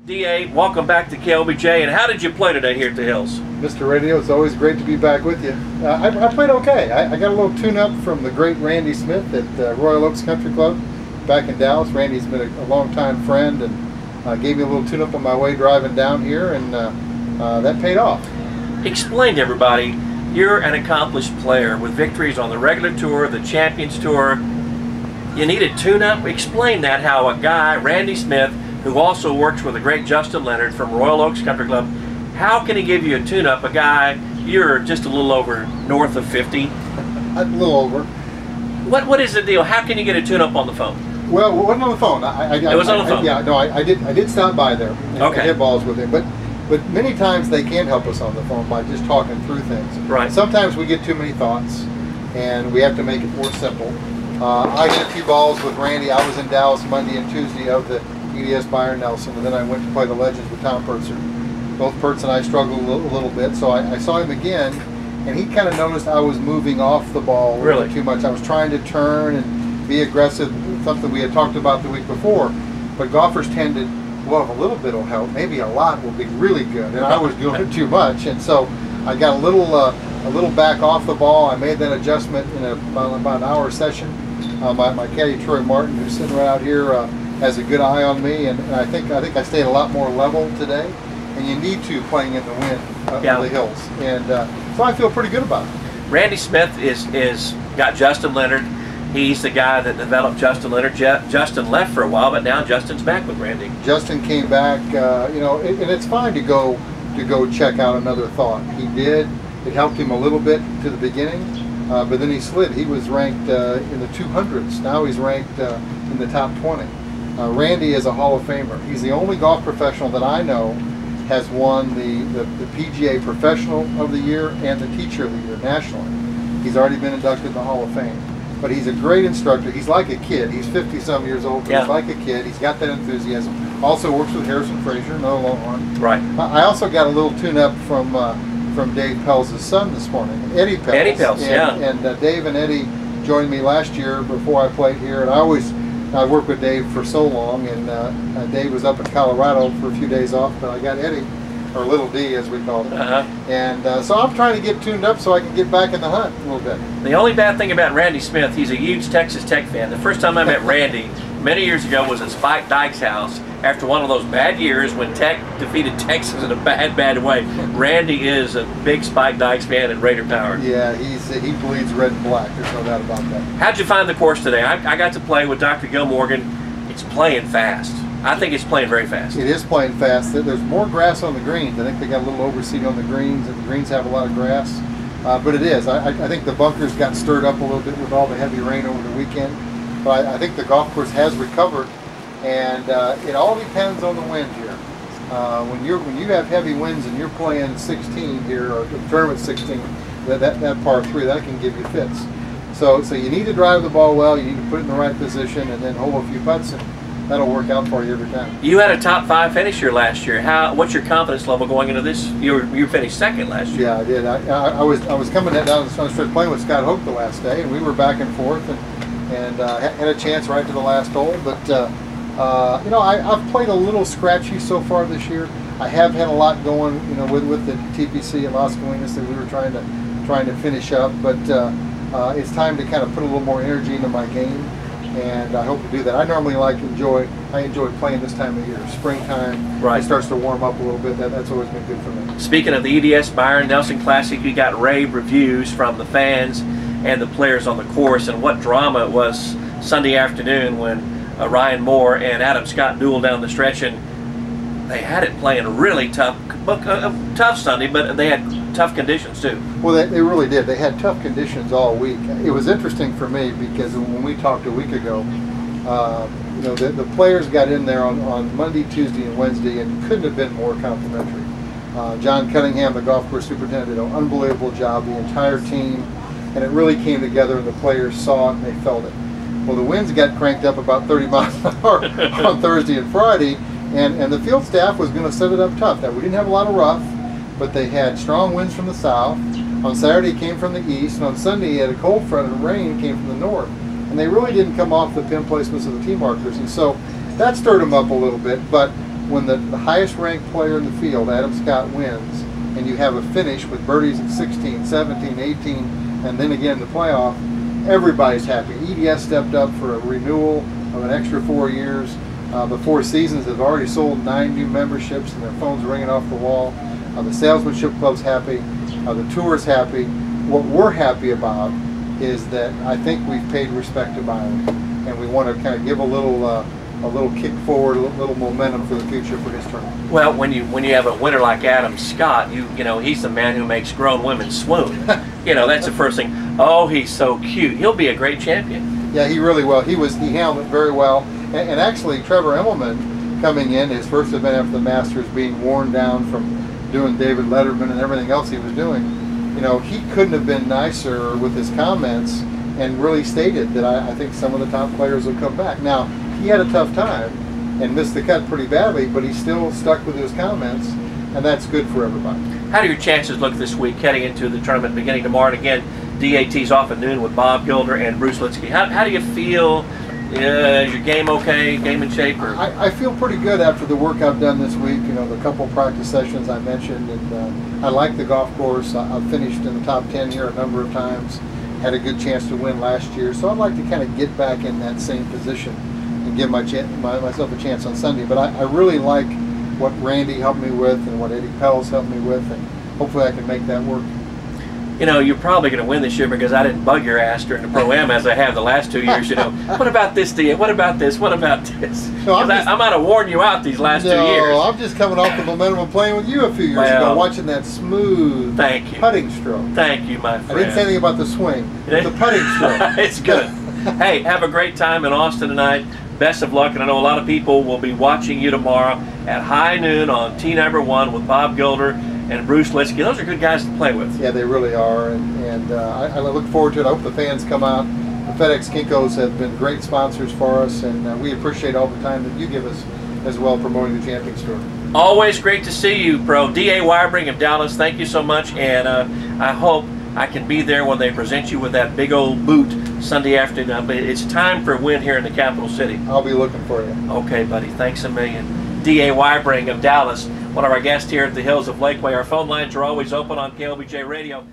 DA, welcome back to KLBJ, and how did you play today here at the Hills? Mr. Radio, it's always great to be back with you. I played okay. I got a little tune-up from the great Randy Smith at Royal Oaks Country Club back in Dallas. Randy's been a long-time friend and gave me a little tune-up on my way driving down here, and that paid off. Explain to everybody, you're an accomplished player with victories on the regular tour, the Champions Tour. You need a tune-up? Explain that, how a guy, Randy Smith, who also works with the great Justin Leonard from Royal Oaks Country Club, how can he give you a tune-up? A guy, you're just a little over north of 50. A little over. What is the deal? How can you get a tune-up on the phone? Well, it wasn't on the phone. It was on the phone? Yeah, no, I did stop by there and hit balls with him. But many times they can help us on the phone by just talking through things. Right. Sometimes we get too many thoughts, and we have to make it more simple. I hit a few balls with Randy. I was in Dallas Monday and Tuesday of the EDS Byron Nelson, and then I went to play the Legends with Tom Pertzer. Both Pertz and I struggled a little bit, so I saw him again, and he kind of noticed I was moving off the ball really too much. I was trying to turn and be aggressive, something we had talked about the week before, but golfers tend to, well, if a little bit will help, maybe a lot will be really good, and I was doing it too much, and so I got a little back off the ball. I made that adjustment in about an hour session. My caddy Troy Martin, who's sitting right out here, has a good eye on me, and I think I stayed a lot more level today. And you need to playing in the wind of the Hills, and so I feel pretty good about it. Randy Smith is got Justin Leonard. He's the guy that developed Justin Leonard. Justin left for a while, but now Justin's back with Randy. Justin came back, you know, and it's fine to go check out another thought. He did. It helped him a little bit to the beginning, but then he slid. He was ranked in the 200s. Now he's ranked in the top 20. Randy is a Hall of Famer. He's the only golf professional that I know has won the PGA Professional of the Year and the Teacher of the Year nationally. He's already been inducted in the Hall of Fame. But he's a great instructor. He's like a kid. He's 50-some years old, but he's like a kid. He's got that enthusiasm. Also works with Harrison Frazier, another Longhorn. Right. I also got a little tune-up from Dave Pelz' son this morning, Eddie Pelz. Eddie Pelz, And Dave and Eddie joined me last year before I played here, and I worked with Dave for so long, and Dave was up in Colorado for a few days off, but I got Eddie, or Little D as we call it. And so I'm trying to get tuned up so I can get back in the hunt a little bit. The only bad thing about Randy Smith, he's a huge Texas Tech fan. The first time I met Randy many years ago was at Spike Dyke's house after one of those bad years when Tech defeated Texas in a bad way. Randy is a big Spike Dykes fan and Raider Power. Yeah, he bleeds red and black. There's no doubt about that. How'd you find the course today? I got to play with Dr. Gil Morgan. It's playing fast. I think it's playing very fast. It is playing fast. There's more grass on the greens. I think they got a little overseed on the greens, and the greens have a lot of grass. But it is. I think the bunkers got stirred up a little bit with all the heavy rain over the weekend. But I think the golf course has recovered, and it all depends on the wind here. When you have heavy winds and you're playing 16 here, or tournament 16, that par 3, that can give you fits. So you need to drive the ball well. You need to put it in the right position, and then hold a few putts, and that'll work out for you every time. You had a top 5 finish here last year. What's your confidence level going into this? You finished second last year. Yeah, I did. I was coming down the stretch playing with Scott Hope the last day, and we were back and forth, and had a chance right to the last hole. But you know, I've played a little scratchy so far this year. I have had a lot going, you know, with the TPC at Las Colinas that we were trying to finish up. But it's time to kind of put a little more energy into my game, and I hope to do that. I normally enjoy playing this time of year, springtime. It starts to warm up a little bit. That's always been good for me. Speaking of the EDS Byron Nelson Classic, you got rave reviews from the fans and the players on the course, and what drama it was Sunday afternoon when Ryan Moore and Adam Scott dueled down the stretch, and they had it playing a really tough Sunday, but they had tough conditions too. Well, they really did. They had tough conditions all week. It was interesting for me because when we talked a week ago, you know, the players got in there on Monday, Tuesday, and Wednesday, and couldn't have been more complimentary. John Cunningham, the golf course superintendent, did an unbelievable job. The entire team. And it really came together, and the players saw it and they felt it. Well, the winds got cranked up about 30 miles an hour on Thursday and Friday, and the field staff was going to set it up tough. Now, we didn't have a lot of rough, but they had strong winds from the south. On Saturday, it came from the east, and on Sunday, you had a cold front and rain came from the north. And they really didn't come off the pin placements of the tee markers, and so that stirred them up a little bit. But when the highest ranked player in the field, Adam Scott, wins, and you have a finish with birdies at 16, 17, 18, and then again the playoff, everybody's happy. EDS stepped up for a renewal of an extra 4 years. The Four Seasons have already sold 9 new memberships, and their phones ringing off the wall. The Salesmanship Club's happy. The Tour's happy. What we're happy about is that I think we've paid respect to Byron, and we want to kind of give a little kick forward, a little momentum for the future for his tournament. Well, when you have a winner like Adam Scott, you know he's the man who makes grown women swoon. You know, that's the first thing. Oh, he's so cute. He'll be a great champion. Yeah, he really will. He handled it very well. And actually, Trevor Immelman coming in, his first event after the Masters, being worn down from doing David Letterman and everything else he was doing, you know, he couldn't have been nicer with his comments and really stated that I think some of the top players will come back. Now, he had a tough time and missed the cut pretty badly, but he still stuck with his comments, and that's good for everybody. How do your chances look this week heading into the tournament beginning tomorrow? And again, DAT's off at noon with Bob Gilder and Bruce Litsky. How do you feel? Is your game okay? Game in shape? Or? I feel pretty good after the work I've done this week. You know, the couple practice sessions I mentioned, and I like the golf course. I've finished in the top 10 here a number of times. Had a good chance to win last year, so I'd like to kind of get back in that same position and give myself a chance on Sunday. But I really like what Randy helped me with and what Eddie Pell's helped me with, and hopefully I can make that work. You know, you're probably going to win this year because I didn't bug your ass during the Pro-Am as I have the last 2 years. You know, what about this, DA? What about this? What about this? No, I might have worn you out these last 2 years. No, I'm just coming off the momentum of playing with you a few years ago, watching that smooth putting stroke. Thank you, my friend. I didn't say anything about the swing. The putting stroke. It's good. Hey, have a great time in Austin tonight. Best of luck, and I know a lot of people will be watching you tomorrow at high noon on T1 with Bob Gilder and Bruce Litsky. Those are good guys to play with. Yeah, they really are, and I look forward to it. I hope the fans come out. The FedEx Kinkos have been great sponsors for us, and we appreciate all the time that you give us as well promoting the Champions Tour. Always great to see you, Pro. D.A. Weibring of Dallas, thank you so much, and I hope I can be there when they present you with that big old boot Sunday afternoon. But it's time for a win here in the capital city. I'll be looking for you. Okay, buddy. Thanks a million. D.A. Weibring of Dallas, one of our guests here at the Hills of Lakeway. Our phone lines are always open on KLBJ Radio.